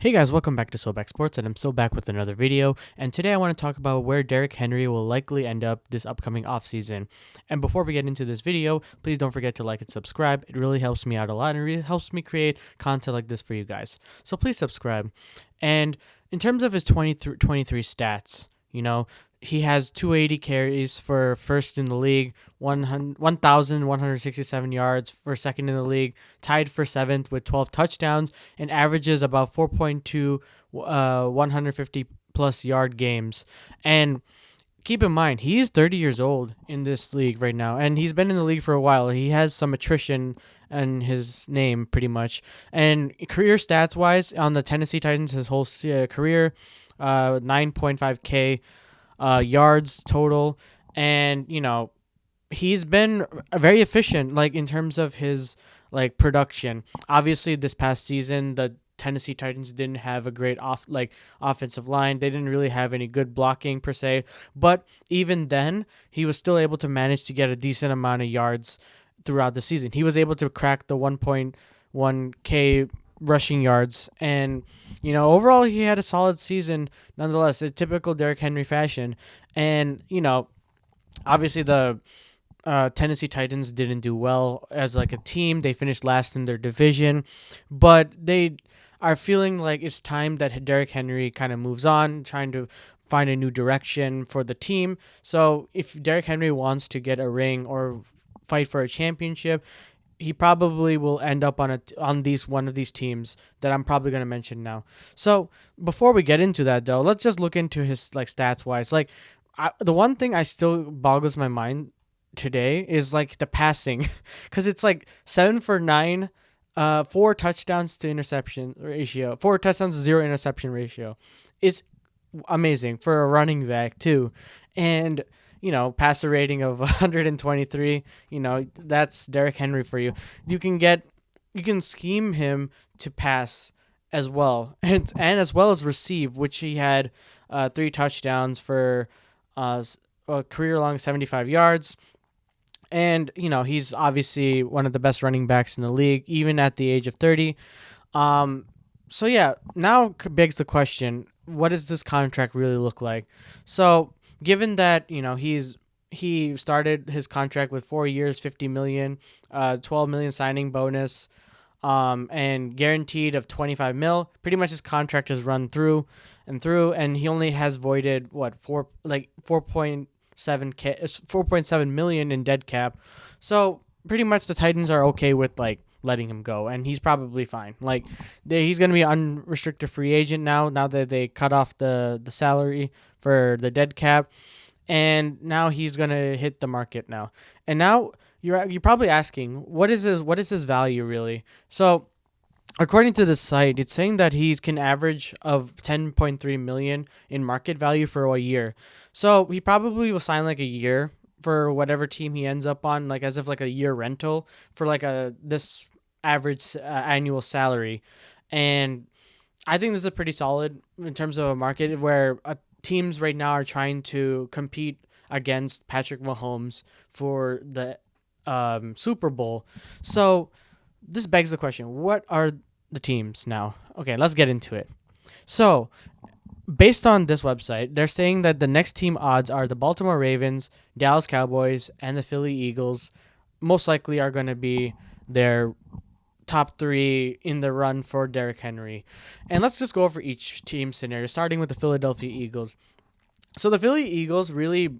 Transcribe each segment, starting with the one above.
Hey guys, welcome back to Soulback Sports, and I'm still back with another video. And today I want to talk about where Derrick Henry will likely end up this upcoming offseason. And before we get into this video, please don't forget to like and subscribe. It really helps me out a lot and really helps me create content like this for you guys. So please subscribe. And in terms of his 23 stats, he has 280 carries for first in the league, 1,167 yards for second in the league, tied for seventh with 12 touchdowns, and averages about 4.2 150 plus yard games. And keep in mind, he's 30 years old in this league right now, and he's been in the league for a while. He has some attrition in his name, pretty much. And career stats wise, on the Tennessee Titans, his whole career, 9.5K yards total, and he's been very efficient, like in terms of his production. Obviously, this past season, the Tennessee Titans didn't have a great offensive line. They didn't really have any good blocking per se, but even then, he was still able to manage to get a decent amount of yards throughout the season. He was able to crack the 1.1K rushing yards, and overall he had a solid season nonetheless, a typical Derrick Henry fashion. And obviously the Tennessee Titans didn't do well as like a team. They finished last in their division, but they are feeling like it's time that Derrick Henry kind of moves on, trying to find a new direction for the team. So if Derrick Henry wants to get a ring or fight for a championship, he probably will end up on one of these teams that I'm probably going to mention now. So before we get into that, though, let's just look into his stats wise. The one thing I still boggles my mind today is the passing, because it's 7 for 9, 4 touchdowns to interception ratio, 4 touchdowns to 0 interception ratio. It's amazing for a running back too, and passer rating of 123. That's Derrick Henry for you. You can scheme him to pass as well, and as well as receive, which he had 3 touchdowns for a career long 75 yards. And he's obviously one of the best running backs in the league, even at the age of 30. So yeah, now begs the question: what does this contract really look like? So given that he started his contract with 4 years, 50 million, 12 million signing bonus, and guaranteed of 25 mil. Pretty much his contract has run through, and he only has voided 4.7 million in dead cap. So pretty much the Titans are okay with letting him go, and he's probably fine. He's going to be an unrestricted free agent now that they cut off the salary for the dead cap, and now he's going to hit the market now. And now you're probably asking, what is his value really? So according to the site, it's saying that he can average of 10.3 million in market value for a year. So he probably will sign a year for whatever team he ends up on, as if a year rental for this average annual salary. And I think this is pretty solid in terms of a market where teams right now are trying to compete against Patrick Mahomes for the Super Bowl. So this begs the question: what are the teams now? Okay, let's get into it. So, based on this website, they're saying that the next team odds are the Baltimore Ravens, Dallas Cowboys, and the Philly Eagles. Most likely are going to be their top 3 in the run for Derrick Henry. And let's just go over each team scenario, starting with the Philadelphia Eagles. So the Philly Eagles really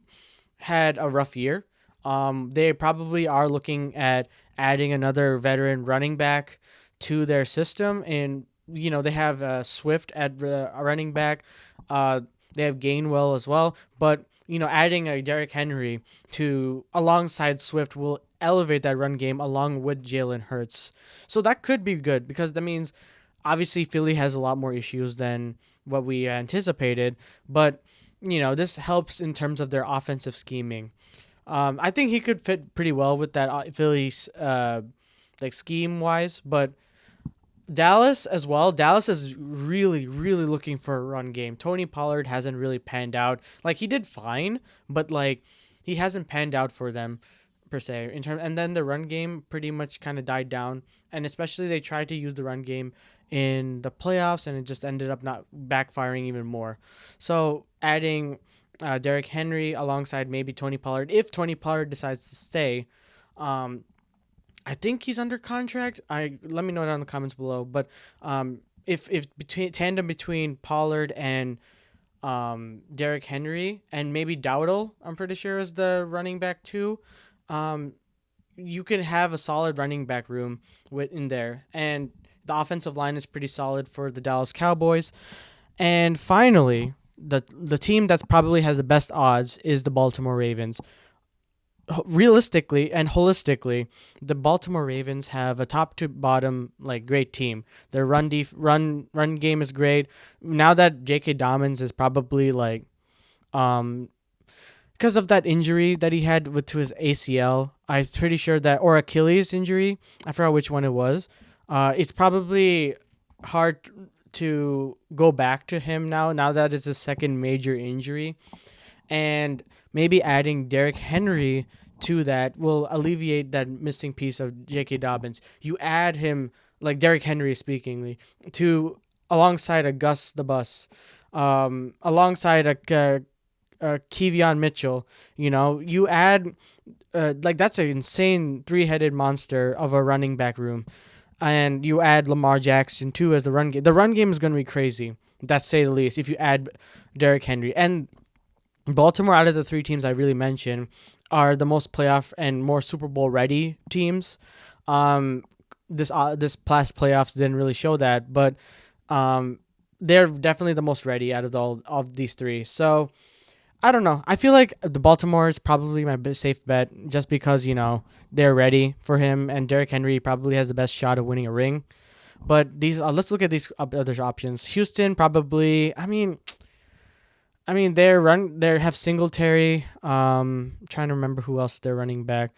had a rough year. They probably are looking at adding another veteran running back to their system, and they have Swift at running back. They have Gainwell as well, but adding a Derrick Henry to alongside Swift will elevate that run game along with Jalen Hurts. So that could be good, because that means obviously Philly has a lot more issues than what we anticipated, but this helps in terms of their offensive scheming. I think he could fit pretty well with that Phillies scheme wise, but Dallas as well. Dallas is really, really looking for a run game. Tony Pollard hasn't really panned out. He did fine, but he hasn't panned out for them per se. And then the run game pretty much kind of died down, and especially they tried to use the run game in the playoffs, and it just ended up not backfiring even more. So adding Derrick Henry alongside maybe Tony Pollard, if Tony Pollard decides to stay, um, I think he's under contract. I let me know down in the comments below. But if between tandem between Pollard and Derrick Henry and maybe Dowdle, I'm pretty sure is the running back too. Um, you can have a solid running back room in there, and the offensive line is pretty solid for the Dallas Cowboys. And finally, the team that's probably has the best odds is the Baltimore Ravens. Realistically and holistically, the Baltimore Ravens have a top to bottom like great team. Their run game is great. Now that J.K. Dobbins is probably like because of that injury that he had to his ACL, I'm pretty sure that, or Achilles injury, I forgot which one it was. It's probably hard to go back to him now that it's his second major injury. And maybe adding Derrick Henry to that will alleviate that missing piece of J.K. Dobbins. You add him, like Derrick Henry speakingly, to alongside a Gus the Bus, alongside a Kevion Mitchell. You add like that's an insane three-headed monster of a running back room, and you add Lamar Jackson too as the run game. The run game is going to be crazy, that's say the least. If you add Derrick Henry and Baltimore, out of the three teams I really mentioned, are the most playoff and more Super Bowl ready teams. This past playoffs didn't really show that, but they're definitely the most ready out of all of these three. So I don't know. I feel like the Baltimore is probably my safe bet, just because they're ready for him, and Derrick Henry probably has the best shot of winning a ring. But these let's look at these other options. Houston probably. I mean, they have Singletary. Trying to remember who else they're running back.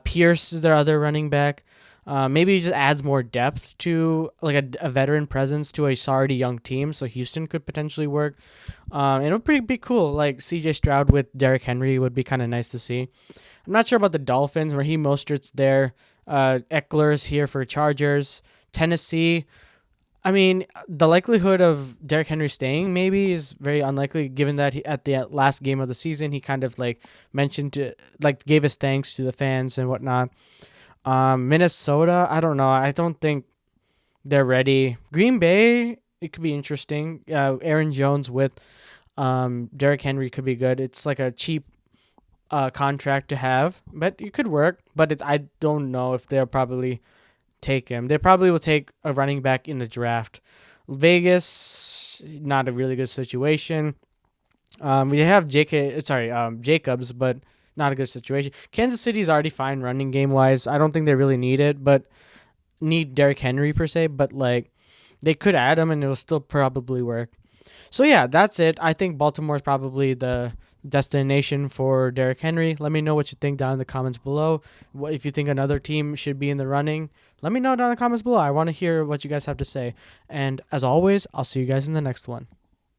Pierce is their other running back. Maybe he just adds more depth to like a veteran presence to a already young team. So Houston could potentially work. It would be cool. Like C.J. Stroud with Derrick Henry would be kind of nice to see. I'm not sure about the Dolphins. Raheem Mostert's there. Eckler's here for Chargers. Tennessee. I mean, the likelihood of Derrick Henry staying maybe is very unlikely, given that at the last game of the season he kind of like gave his thanks to the fans and whatnot. Minnesota, I don't know. I don't think they're ready. Green Bay, it could be interesting. Aaron Jones with Derrick Henry could be good. It's like a cheap contract to have, but it could work. But I don't know if they'll probably take him. They probably will take a running back in the draft. Vegas, not a really good situation. We have Jacobs, but not a good situation. Kansas City's already fine running game wise. I don't think they really need it, but need Derrick Henry per se. But like, they could add him and it'll still probably work. So yeah, that's it. I think Baltimore is probably the destination for Derrick Henry. Let me know what you think down in the comments below. If you think another team should be in the running, let me know down in the comments below. I want to hear what you guys have to say. And as always, I'll see you guys in the next one.